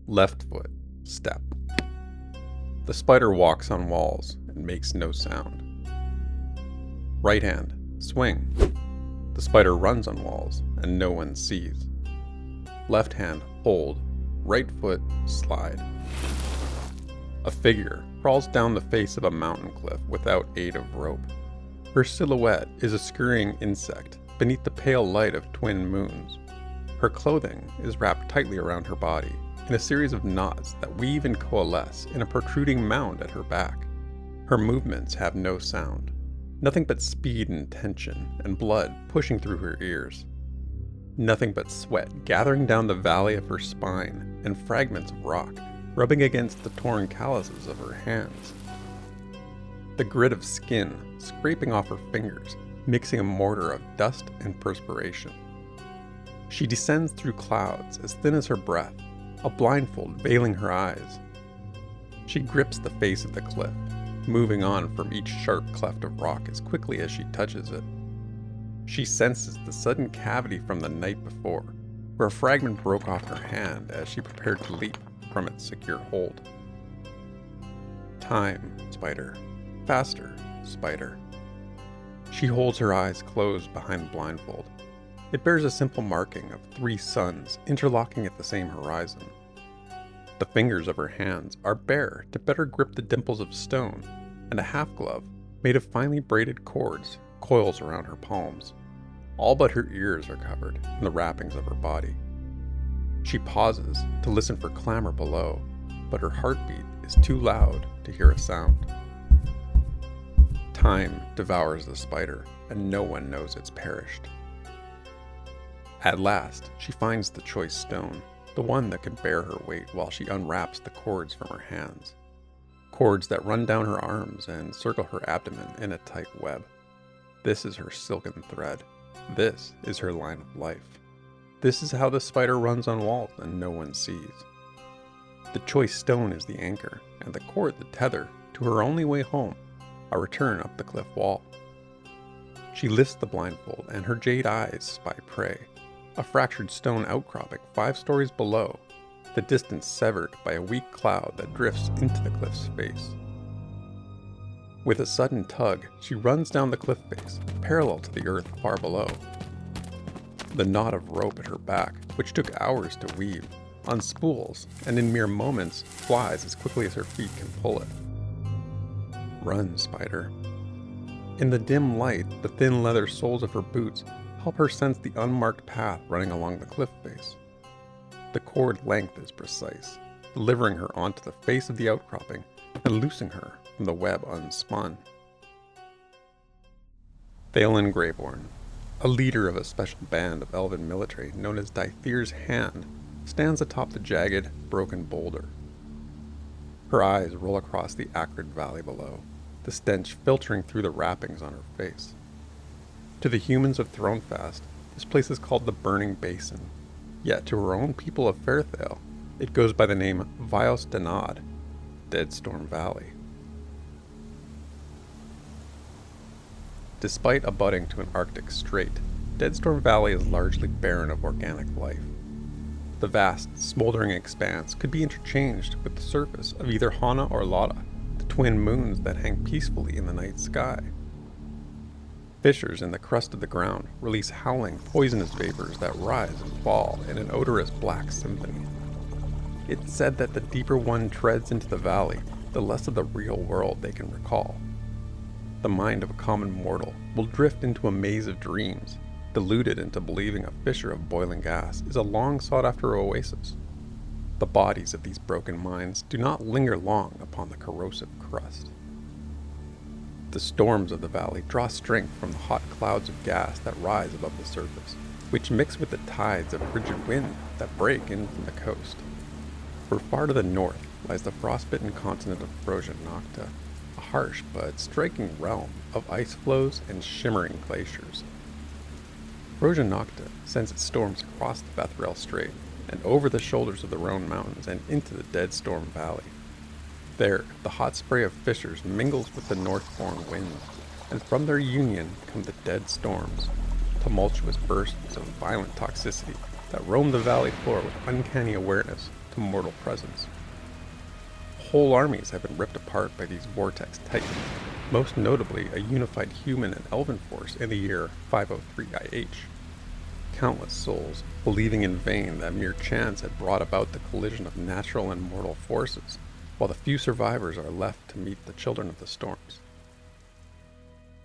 Left foot, step. The spider walks on walls and makes no sound. Right hand, swing. The spider runs on walls and no one sees. Left hand, hold. Right foot, slide. A figure crawls down the face of a mountain cliff without aid of rope. Her silhouette is a scurrying insect beneath the pale light of twin moons. Her clothing is wrapped tightly around her body in a series of knots that weave and coalesce in a protruding mound at her back. Her movements have no sound, nothing but speed and tension and blood pushing through her ears. Nothing but sweat gathering down the valley of her spine and fragments of rock rubbing against the torn calluses of her hands. The grit of skin scraping off her fingers, mixing a mortar of dust and perspiration. She descends through clouds as thin as her breath, a blindfold veiling her eyes. She grips the face of the cliff, moving on from each sharp cleft of rock as quickly as she touches it. She senses the sudden cavity from the night before, where a fragment broke off her hand as she prepared to leap from its secure hold. Time, spider. Faster, spider. She holds her eyes closed behind the blindfold. It bears a simple marking of 3 suns interlocking at the same horizon. The fingers of her hands are bare to better grip the dimples of stone, and a half-glove, made of finely braided cords, coils around her palms. All but her ears are covered in the wrappings of her body. She pauses to listen for clamor below, but her heartbeat is too loud to hear a sound. Time devours the spider, and no one knows it's perished. At last, she finds the choice stone, the one that can bear her weight while she unwraps the cords from her hands. Cords that run down her arms and circle her abdomen in a tight web. This is her silken thread. This is her line of life. This is how the spider runs on walls and no one sees. The choice stone is the anchor, and the cord the tether to her only way home, a return up the cliff wall. She lifts the blindfold and her jade eyes spy prey, a fractured stone outcropping 5 stories below, the distance severed by a weak cloud that drifts into the cliff's face. With a sudden tug, she runs down the cliff face, parallel to the earth far below. The knot of rope at her back, which took hours to weave, unspools and in mere moments flies as quickly as her feet can pull it. Run, spider. In the dim light, the thin leather soles of her boots help her sense the unmarked path running along the cliff face. The cord length is precise, delivering her onto the face of the outcropping and loosing her from the web unspun. Thalen Greyborn, a leader of a special band of elven military known as Dythir's Hand, stands atop the jagged, broken boulder. Her eyes roll across the acrid valley below, the stench filtering through the wrappings on her face. To the humans of Thronefast, this place is called the Burning Basin, yet to her own people of Fairthale, it goes by the name Vios Danad, Deadstorm Valley. Despite abutting to an Arctic strait, Deadstorm Valley is largely barren of organic life. The vast, smoldering expanse could be interchanged with the surface of either Hana or Lada, the twin moons that hang peacefully in the night sky. Fissures in the crust of the ground release howling, poisonous vapors that rise and fall in an odorous black symphony. It's said that the deeper one treads into the valley, the less of the real world they can recall. The mind of a common mortal will drift into a maze of dreams, deluded into believing a fissure of boiling gas is a long sought-after oasis. The bodies of these broken minds do not linger long upon the corrosive crust. The storms of the valley draw strength from the hot clouds of gas that rise above the surface, which mix with the tides of frigid wind that break in from the coast. For far to the north lies the frostbitten continent of Frozen Nocta, a harsh but striking realm of ice floes and shimmering glaciers. Frozen Nocta sends its storms across the Bethrel Strait and over the shoulders of the Roan Mountains and into the Deadstorm Valley. There, the hot spray of fissures mingles with the north-born winds, and from their union come the dead storms, tumultuous bursts of violent toxicity that roam the valley floor with uncanny awareness to to mortal presence. Whole armies have been ripped apart by these vortex titans, most notably a unified human and elven force in the year 503 IH. Countless souls, believing in vain that mere chance had brought about the collision of natural and mortal forces, while the few survivors are left to meet the children of the storms.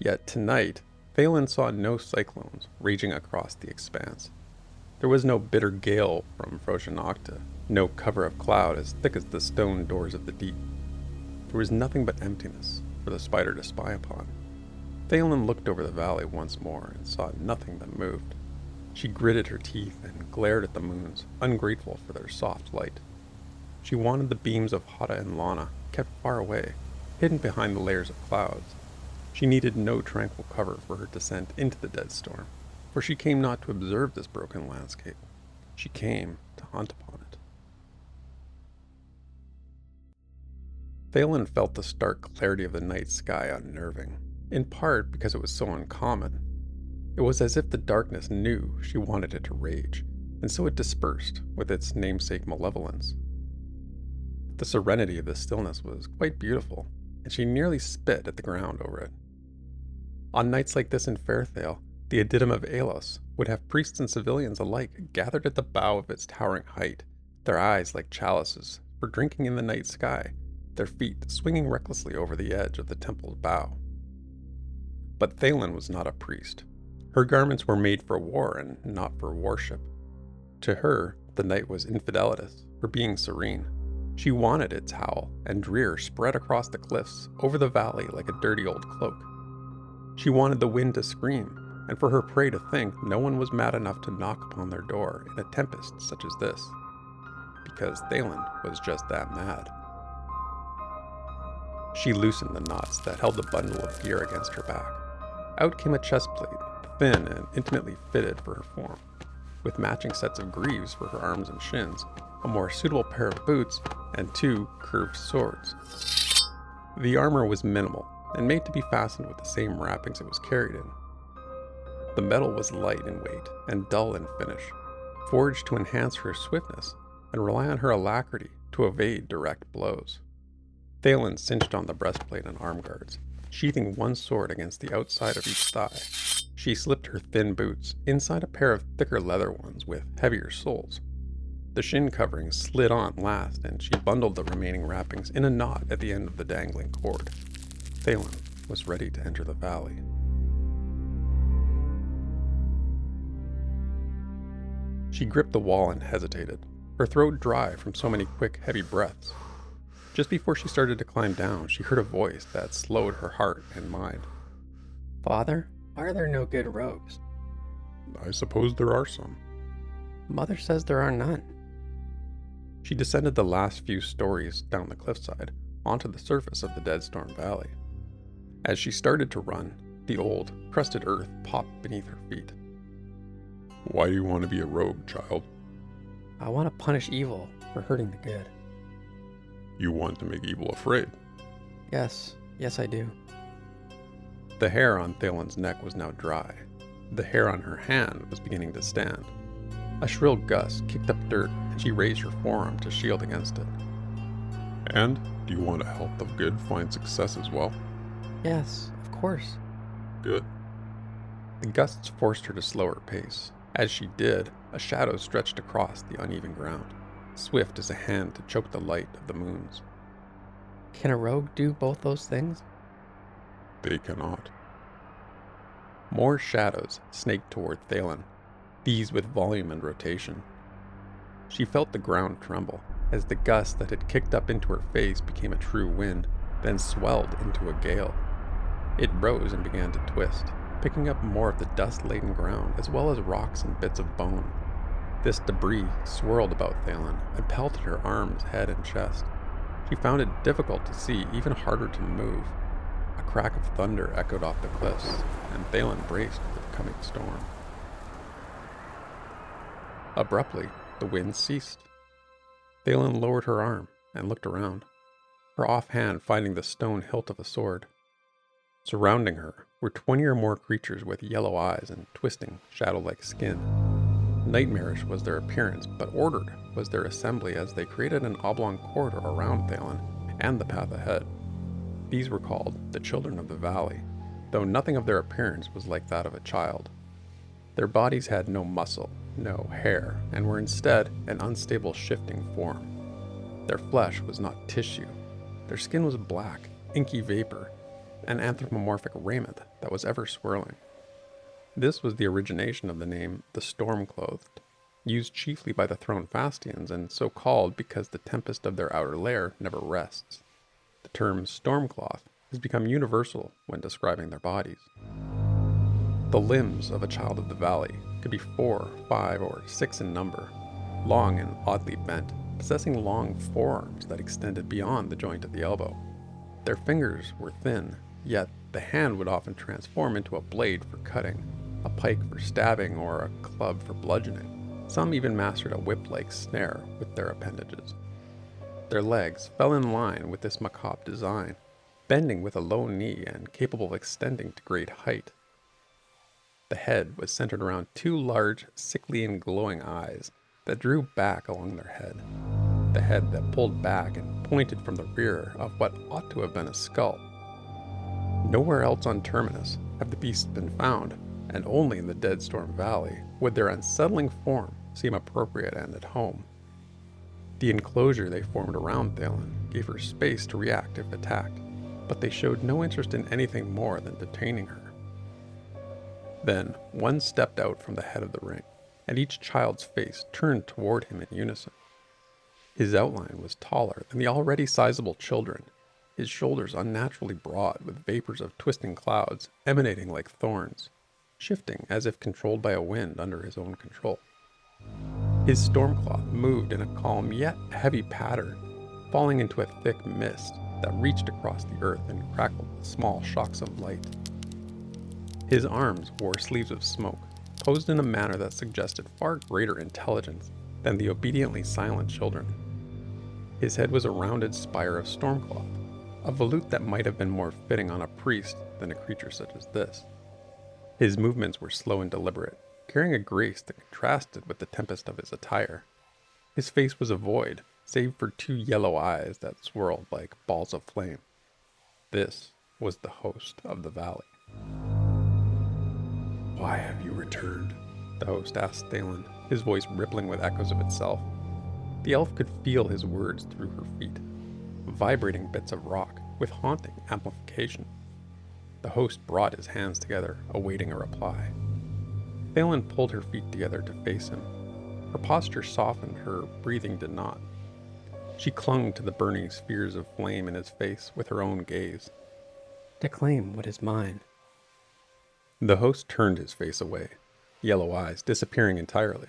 Yet tonight, Thalen saw no cyclones raging across the expanse. There was no bitter gale from Frozen Nocta, no cover of cloud as thick as the stone doors of the deep. There was nothing but emptiness for the spider to spy upon. Thalen looked over the valley once more and saw nothing that moved. She gritted her teeth and glared at the moons, ungrateful for their soft light. She wanted the beams of Hada and Lana kept far away, hidden behind the layers of clouds. She needed no tranquil cover for her descent into the dead storm, for she came not to observe this broken landscape. She came to hunt upon it. Thalen felt the stark clarity of the night sky unnerving, in part because it was so uncommon. It was as if the darkness knew she wanted it to rage, and so it dispersed with its namesake malevolence. The serenity of the stillness was quite beautiful, and she nearly spit at the ground over it. On nights like this in Fairthale, the Adytum of Alos would have priests and civilians alike gathered at the bow of its towering height, their eyes like chalices for drinking in the night sky, their feet swinging recklessly over the edge of the temple's bow. But Thalen was not a priest. Her garments were made for war and not for worship. To her, the night was infidelitas for being serene. She wanted its howl and drear spread across the cliffs over the valley like a dirty old cloak. She wanted the wind to scream, and for her prey to think no one was mad enough to knock upon their door in a tempest such as this, because Thalen was just that mad. She loosened the knots that held the bundle of gear against her back. Out came a chestplate, thin and intimately fitted for her form, with matching sets of greaves for her arms and shins, a more suitable pair of boots, and 2 curved swords. The armor was minimal, and made to be fastened with the same wrappings it was carried in. The metal was light in weight and dull in finish, forged to enhance her swiftness and rely on her alacrity to evade direct blows. Thalen cinched on the breastplate and arm guards, sheathing one sword against the outside of each thigh. She slipped her thin boots inside a pair of thicker leather ones with heavier soles. The shin covering slid on last, and she bundled the remaining wrappings in a knot at the end of the dangling cord. Thalen was ready to enter the valley. She gripped the wall and hesitated, her throat dry from so many quick, heavy breaths. Just before she started to climb down, she heard a voice that slowed her heart and mind. Father, are there no good rogues? I suppose there are some. Mother says there are none. She descended the last few stories down the cliffside, onto the surface of the Deadstorm Valley. As she started to run, the old, crusted earth popped beneath her feet. Why do you want to be a rogue, child? I want to punish evil for hurting the good. You want to make evil afraid? Yes I do. The hair on Thalen's neck was now dry. The hair on her hand was beginning to stand. A shrill gust kicked up dirt, and she raised her forearm to shield against it. And do you want to help the good find success as well? Yes, of course. Good. The gusts forced her to slow her pace. As she did, a shadow stretched across the uneven ground, swift as a hand to choke the light of the moons. Can a rogue do both those things? They cannot. More shadows snaked toward Thalen, these with volume and rotation. She felt the ground tremble as the gust that had kicked up into her face became a true wind, then swelled into a gale. It rose and began to twist, picking up more of the dust-laden ground as well as rocks and bits of bone. This debris swirled about Thalen and pelted her arms, head, and chest. She found it difficult to see, even harder to move. A crack of thunder echoed off the cliffs, and Thalen braced for the coming storm. Abruptly, the wind ceased. Thalen lowered her arm and looked around, her offhand finding the stone hilt of a sword. Surrounding her were 20 or more creatures with yellow eyes and twisting, shadow-like skin. Nightmarish was their appearance, but ordered was their assembly as they created an oblong corridor around Thalen and the path ahead. These were called the Children of the Valley, though nothing of their appearance was like that of a child. Their bodies had no muscle, no hair, and were instead an unstable shifting form. Their flesh was not tissue. Their skin was black, inky vapor, an anthropomorphic raiment that was ever swirling. This was the origination of the name the Storm-Clothed, used chiefly by the throned Fastions, and so called because the tempest of their outer lair never rests. The term Stormcloth has become universal when describing their bodies. The limbs of a child of the valley could be 4, 5, or 6 in number, long and oddly bent, possessing long forearms that extended beyond the joint of the elbow. Their fingers were thin, yet the hand would often transform into a blade for cutting, a pike for stabbing, or a club for bludgeoning. Some even mastered a whip-like snare with their appendages. Their legs fell in line with this macabre design, bending with a low knee and capable of extending to great height. The head was centered around 2 large, sickly and glowing eyes that drew back along their head. The head that pulled back and pointed from the rear of what ought to have been a skull. Nowhere else on Terminus have the beasts been found, and only in the Deadstorm Valley would their unsettling form seem appropriate and at home. The enclosure they formed around Thalen gave her space to react if attacked, but they showed no interest in anything more than detaining her. Then, one stepped out from the head of the ring, and each child's face turned toward him in unison. His outline was taller than the already sizable children, his shoulders unnaturally broad with vapors of twisting clouds emanating like thorns, shifting as if controlled by a wind under his own control. His stormcloth moved in a calm yet heavy pattern, falling into a thick mist that reached across the earth and crackled with small shocks of light. His arms wore sleeves of smoke, posed in a manner that suggested far greater intelligence than the obediently silent children. His head was a rounded spire of stormcloth, a volute that might have been more fitting on a priest than a creature such as this. His movements were slow and deliberate, carrying a grace that contrasted with the tempest of his attire. His face was a void, save for 2 yellow eyes that swirled like balls of flame. This was the host of the valley. "Why have you returned?" the host asked Thalen, his voice rippling with echoes of itself. The elf could feel his words through her feet, vibrating bits of rock with haunting amplification. The host brought his hands together, awaiting a reply. Thalen pulled her feet together to face him. Her posture softened, her breathing did not. She clung to the burning spheres of flame in his face with her own gaze. To claim what is mine. The host turned his face away, yellow eyes disappearing entirely.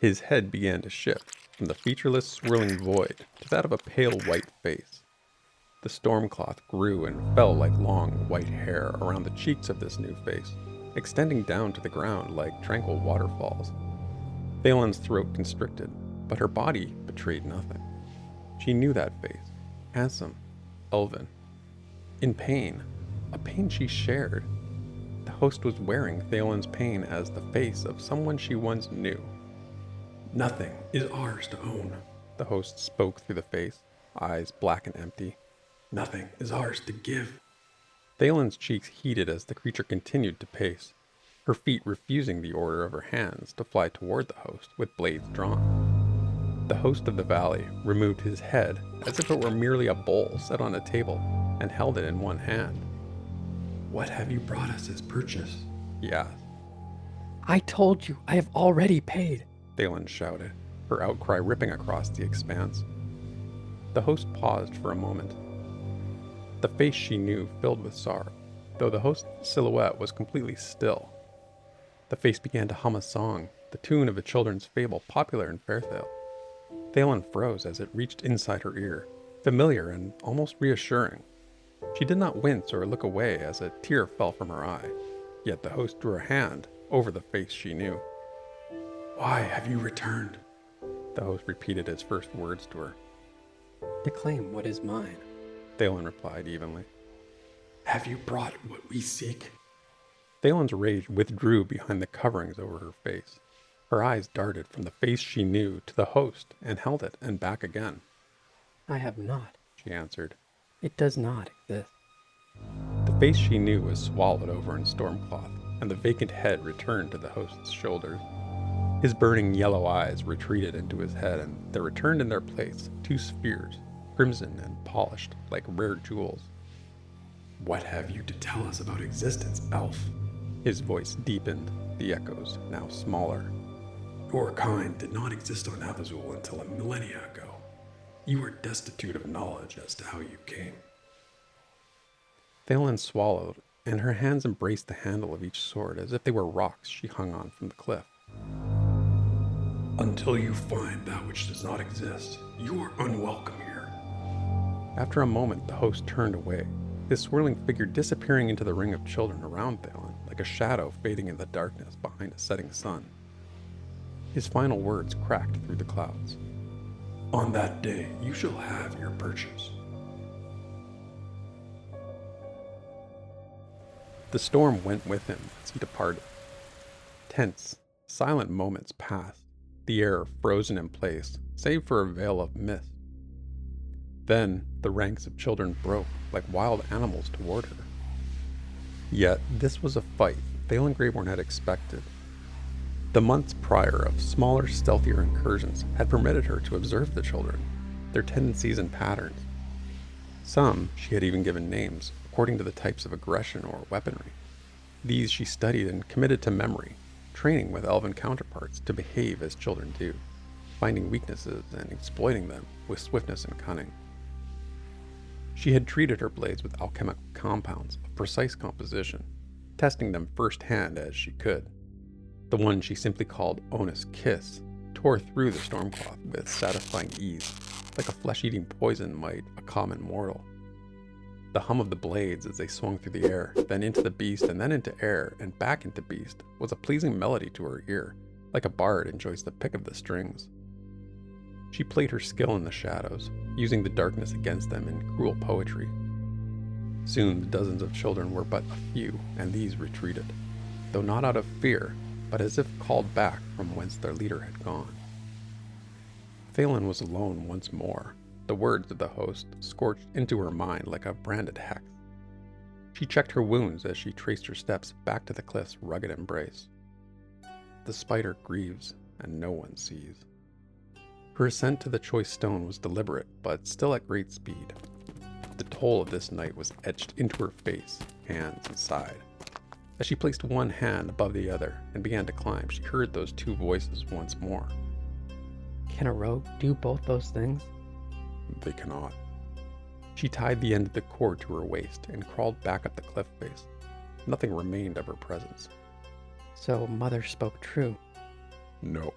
His head began to shift from the featureless, swirling void to that of a pale white face. The stormcloth grew and fell like long, white hair around the cheeks of this new face, extending down to the ground like tranquil waterfalls. Thalen's throat constricted, but her body betrayed nothing. She knew that face, handsome, elven, in pain, a pain she shared. The host was wearing Thalen's pain as the face of someone she once knew. "Nothing is ours to own," the host spoke through the face, eyes black and empty. "Nothing is ours to give." Thalen's cheeks heated as the creature continued to pace, her feet refusing the order of her hands to fly toward the host with blades drawn. The host of the valley removed his head as if it were merely a bowl set on a table and held it in one hand. "What have you brought us as purchase?" he asked. I told you, I have already paid. Thalen shouted, her outcry ripping across the expanse. The host paused for a moment. The face she knew filled with sorrow, though the host's silhouette was completely still. The face began to hum a song, the tune of a children's fable popular in Fairthale. Thalen froze as it reached inside her ear, familiar and almost reassuring. She did not wince or look away as a tear fell from her eye, yet the host drew a hand over the face she knew. "Why have you returned?" The host repeated his first words to her. To claim what is mine. Thalen replied evenly. "Have you brought what we seek?" Thalen's rage withdrew behind the coverings over her face. Her eyes darted from the face she knew to the host and held it and back again. I have not. She answered. It does not exist. The face she knew was swallowed over in stormcloth, and the vacant head returned to the host's shoulders. His burning yellow eyes retreated into his head, and there returned in their place 2 spheres, crimson and polished like rare jewels. What have you to tell us about existence, elf? His voice deepened, the echoes now smaller. Your kind did not exist on Abazul until a millennia ago. You were destitute of knowledge as to how you came. Thalen swallowed, and her hands embraced the handle of each sword as if they were rocks she hung on from the cliff. Until you find that which does not exist, you are unwelcome here. After a moment, the host turned away, his swirling figure disappearing into the ring of children around Thalen, like a shadow fading in the darkness behind a setting sun. His final words cracked through the clouds. On that day, you shall have your purchase. The storm went with him as he departed. Tense, silent moments passed, the air frozen in place, save for a veil of mist. Then the ranks of children broke like wild animals toward her. Yet this was a fight Thalen Greyborn had expected. The months prior of smaller, stealthier incursions had permitted her to observe the children, their tendencies and patterns. Some she had even given names, according to the types of aggression or weaponry. These she studied and committed to memory, training with elven counterparts to behave as children do, finding weaknesses and exploiting them with swiftness and cunning. She had treated her blades with alchemical compounds of precise composition, testing them firsthand as she could. The one she simply called Onus Kiss tore through the stormcloth with satisfying ease, like a flesh-eating poison might a common mortal. The hum of the blades as they swung through the air, then into the beast and then into air and back into beast, was a pleasing melody to her ear, like a bard enjoys the pick of the strings. She played her skill in the shadows, using the darkness against them in cruel poetry. Soon the dozens of children were but a few, and these retreated, though not out of fear, but as if called back from whence their leader had gone. Thalen was alone once more, the words of the host scorched into her mind like a branded hex. She checked her wounds as she traced her steps back to the cliff's rugged embrace. The spider grieves, and no one sees. Her ascent to the choice stone was deliberate, but still at great speed. The toll of this night was etched into her face, hands, and side. As she placed one hand above the other and began to climb, she heard those 2 voices once more. Can a rogue do both those things? They cannot. She tied the end of the cord to her waist and crawled back up the cliff face. Nothing remained of her presence. So Mother spoke true. No.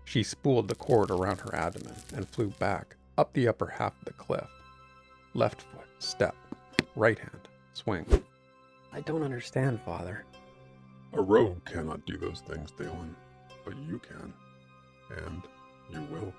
She spooled the cord around her abdomen and flew back, up the upper half of the cliff. Left foot, step. Right hand, swing. I don't understand, Father. A rogue cannot do those things, Thalen, but you can. And you will.